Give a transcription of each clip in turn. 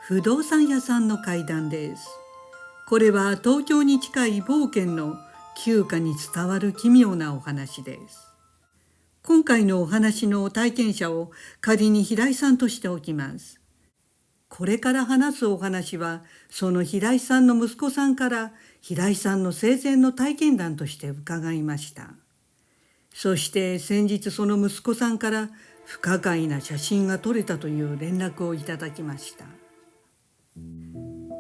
不動産屋さんの怪談です。これは東京に近い某県の旧家に伝わる奇妙なお話です。今回のお話の体験者を仮に平井さんとしておきます。これから話すお話は、その平井さんの息子さんから平井さんの生前の体験談として伺いました。そして先日その息子さんから不可解な写真が撮れたという連絡をいただきました。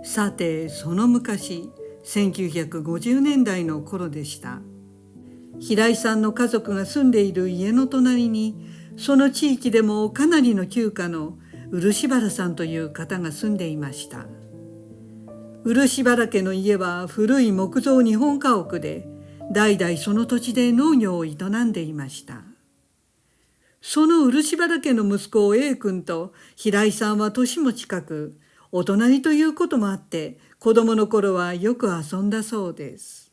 さて、その昔、1950年代の頃でした。平井さんの家族が住んでいる家の隣に、その地域でもかなりの旧家の漆原さんという方が住んでいました。漆原家の家は古い木造日本家屋で、代々その土地で農業を営んでいました。その漆原家の息子 A 君と平井さんは年も近く、お隣ということもあって子供の頃はよく遊んだそうです。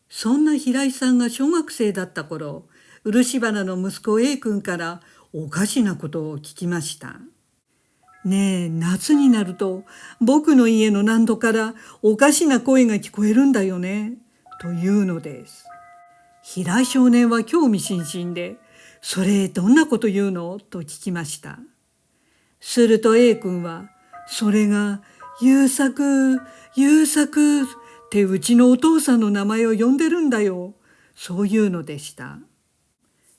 そんな平井さんが小学生だった頃、漆原の息子 A 君からおかしなことを聞きました。ねえ、夏になると僕の家の納戸からおかしな声が聞こえるんだよね、というのです。平井少年は興味津々で、それどんなこと言うのと聞きました。すると A 君は、それが優作ってうちのお父さんの名前を呼んでるんだよ、そういうのでした。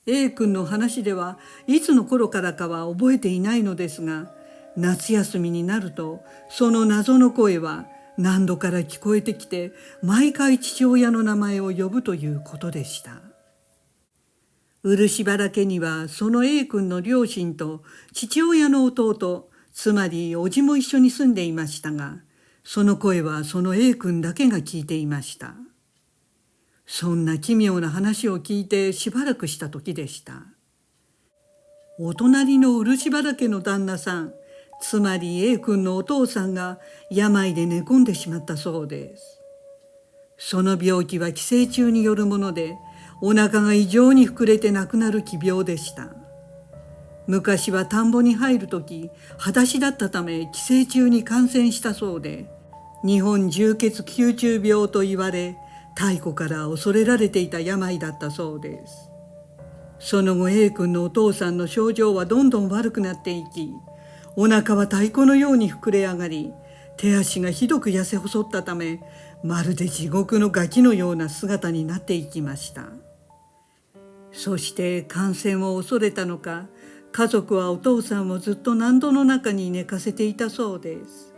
A 君の話ではいつの頃からかは覚えていないのですが、夏休みになるとその謎の声は何度から聞こえてきて、毎回父親の名前を呼ぶということでした。漆原家にはその A 君の両親と父親の弟、つまり叔父も一緒に住んでいましたが、その声はその A 君だけが聞いていました。そんな奇妙な話を聞いてしばらくした時でした。お隣の漆原家の旦那さん、つまり A 君のお父さんが病で寝込んでしまったそうです。その病気は寄生虫によるもので、お腹が異常に膨れて亡くなる奇病でした。昔は田んぼに入るとき、裸足だったため寄生虫に感染したそうで、日本充血宮中病と言われ、太古から恐れられていた病だったそうです。その後 A 君のお父さんの症状はどんどん悪くなっていき、お腹は太鼓のように膨れ上がり、手足がひどく痩せ細ったため、まるで地獄のガキのような姿になっていきました。そして感染を恐れたのか、家族はお父さんをずっと納戸の中に寝かせていたそうです。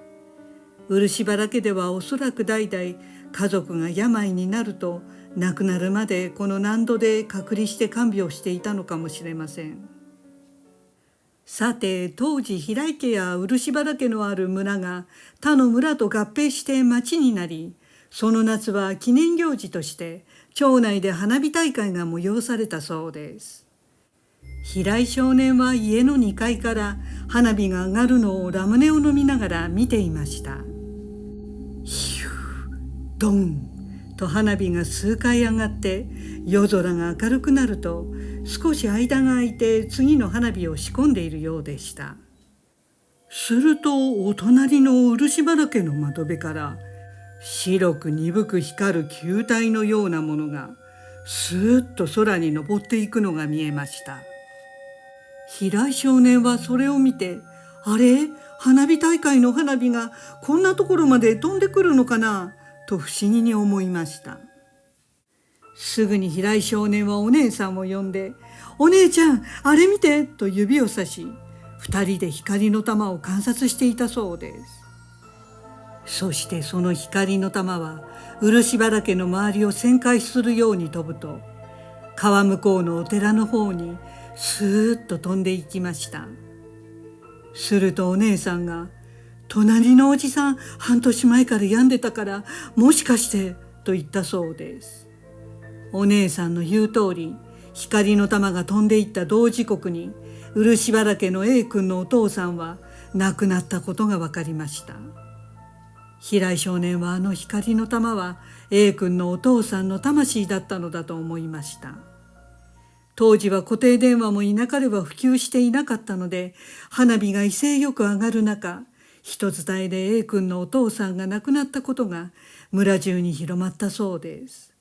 漆原家ではおそらく代々家族が病になると亡くなるまでこの納戸で隔離して看病していたのかもしれません。さて、当時平井家や漆原家のある村が他の村と合併して町になり、その夏は記念行事として町内で花火大会が催されたそうです。平井少年は家の2階から花火が上がるのをラムネを飲みながら見ていました。ヒュー、ドンと花火が数回上がって、夜空が明るくなると少し間が空いて次の花火を仕込んでいるようでした。するとお隣の漆原家の窓辺から白く鈍く光る球体のようなものがスーッと空に昇っていくのが見えました。平井少年はそれを見て、あれ、花火大会の花火がこんなところまで飛んでくるのかなと不思議に思いました。すぐに平井少年はお姉さんを呼んで、お姉ちゃん、あれ見てと指をさし、二人で光の玉を観察していたそうです。そしてその光の玉は漆原家の周りを旋回するように飛ぶと、川向こうのお寺の方にスーッと飛んでいきました。するとお姉さんが、隣のおじさん半年前から病んでたからもしかしてと言ったそうです。お姉さんの言う通り、光の玉が飛んでいった同時刻に漆原家の A 君のお父さんは亡くなったことが分かりました。平井少年はあの光の玉は A 君のお父さんの魂だったのだと思いました。当時は固定電話も田舎では普及していなかったので、花火が威勢よく上がる中、人伝えで A 君のお父さんが亡くなったことが村中に広まったそうです。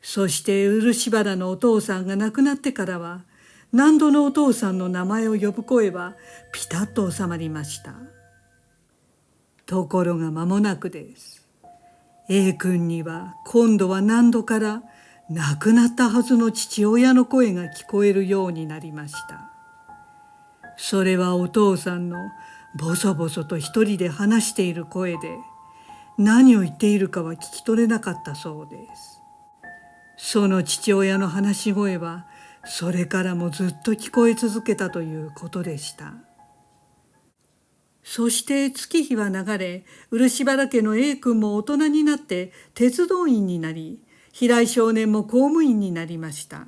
そして漆原のお父さんが亡くなってからは、何度のお父さんの名前を呼ぶ声はピタッと収まりました。ところが間もなくです。A 君には今度は何度から亡くなったはずの父親の声が聞こえるようになりました。それはお父さんのボソボソと一人で話している声で、何を言っているかは聞き取れなかったそうです。その父親の話し声はそれからもずっと聞こえ続けたということでした。そして月日は流れ、漆原家の A 君も大人になって鉄道員になり、平井少年も公務員になりました。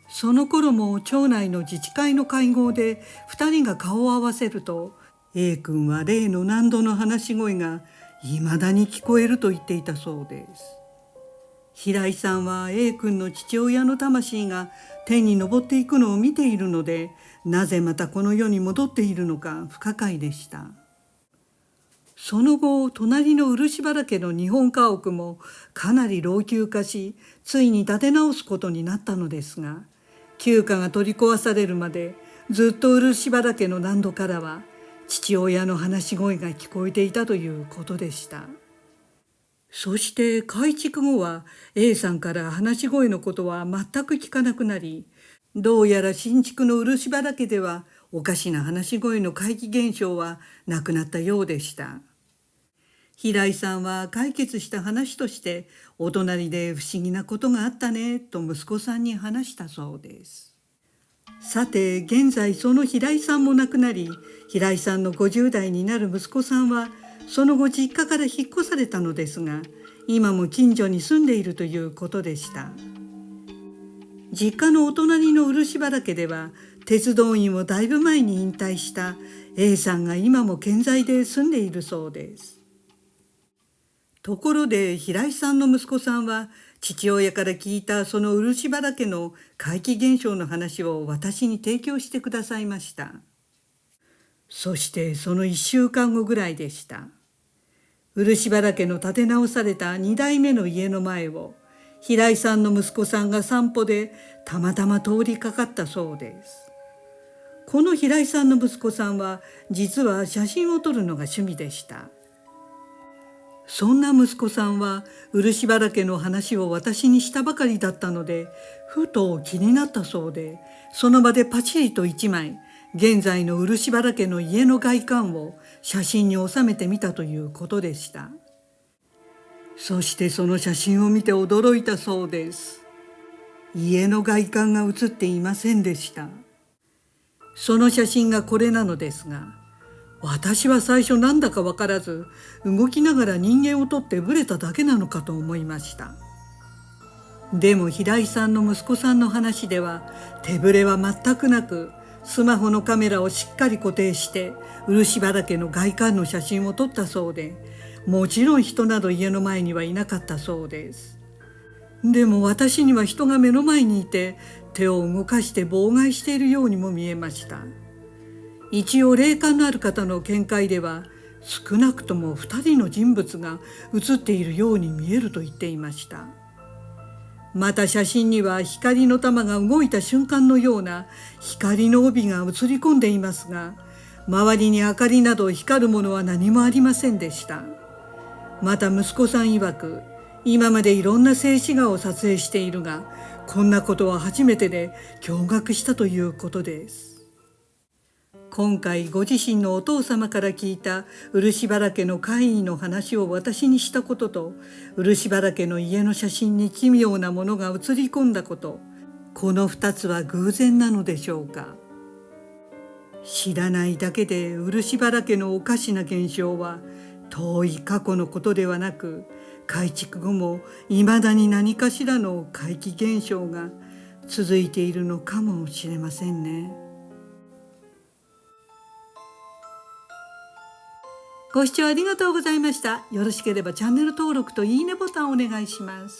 その頃も町内の自治会の会合で2人が顔を合わせると、 A 君は例の何度の話し声がいまだに聞こえると言っていたそうです。平井さんは A 君の父親の魂が天に昇っていくのを見ているので、なぜまたこの世に戻っているのか不可解でした。その後、隣の漆原家の日本家屋もかなり老朽化し、ついに建て直すことになったのですが、旧家が取り壊されるまでずっと漆原家の納戸からは父親の話し声が聞こえていたということでした。そして改築後は A さんから話し声のことは全く聞かなくなり、どうやら新築の漆原家ではおかしな話し声の怪奇現象はなくなったようでした。平井さんは解決した話として、お隣で不思議なことがあったねと息子さんに話したそうです。さて現在その平井さんも亡くなり、平井さんの50代になる息子さんはその後実家から引っ越されたのですが、今も近所に住んでいるということでした。実家のお隣の漆原家では、鉄道員をだいぶ前に引退した A さんが今も健在で住んでいるそうです。ところで平井さんの息子さんは、父親から聞いたその漆原家の怪奇現象の話を私に提供してくださいました。そしてその1週間後ぐらいでした。漆原家の建て直された2代目の家の前を、平井さんの息子さんが散歩でたまたま通りかかったそうです。この平井さんの息子さんは実は写真を撮るのが趣味でした。そんな息子さんは漆原家の話を私にしたばかりだったので、ふと気になったそうで、その場でパチリと1枚現在の漆原家の家の外観を写真に収めてみたということでした。そしてその写真を見て驚いたそうです。家の外観が写っていませんでした。その写真がこれなのですが、私は最初なんだか分からず、動きながら人間を撮ってブレただけなのかと思いました。でも平井さんの息子さんの話では、手ぶれは全くなく、スマホのカメラをしっかり固定して漆原家の外観の写真を撮ったそうで、もちろん人など家の前にはいなかったそうです。でも私には人が目の前にいて、手を動かして妨害しているようにも見えました。一応霊感のある方の見解では、少なくとも2人の人物が写っているように見えると言っていました。また写真には光の玉が動いた瞬間のような光の帯が映り込んでいますが、周りに明かりなど光るものは何もありませんでした。また息子さん曰く、今までいろんな静止画を撮影しているが、こんなことは初めてで驚愕したということです。今回ご自身のお父様から聞いた漆原家の怪異の話を私にしたことと、漆原家の家の写真に奇妙なものが写り込んだこと、この2つは偶然なのでしょうか。知らないだけで漆原家のおかしな現象は遠い過去のことではなく、改築後もいまだに何かしらの怪奇現象が続いているのかもしれませんね。ご視聴ありがとうございました。よろしければチャンネル登録といいねボタンをお願いします。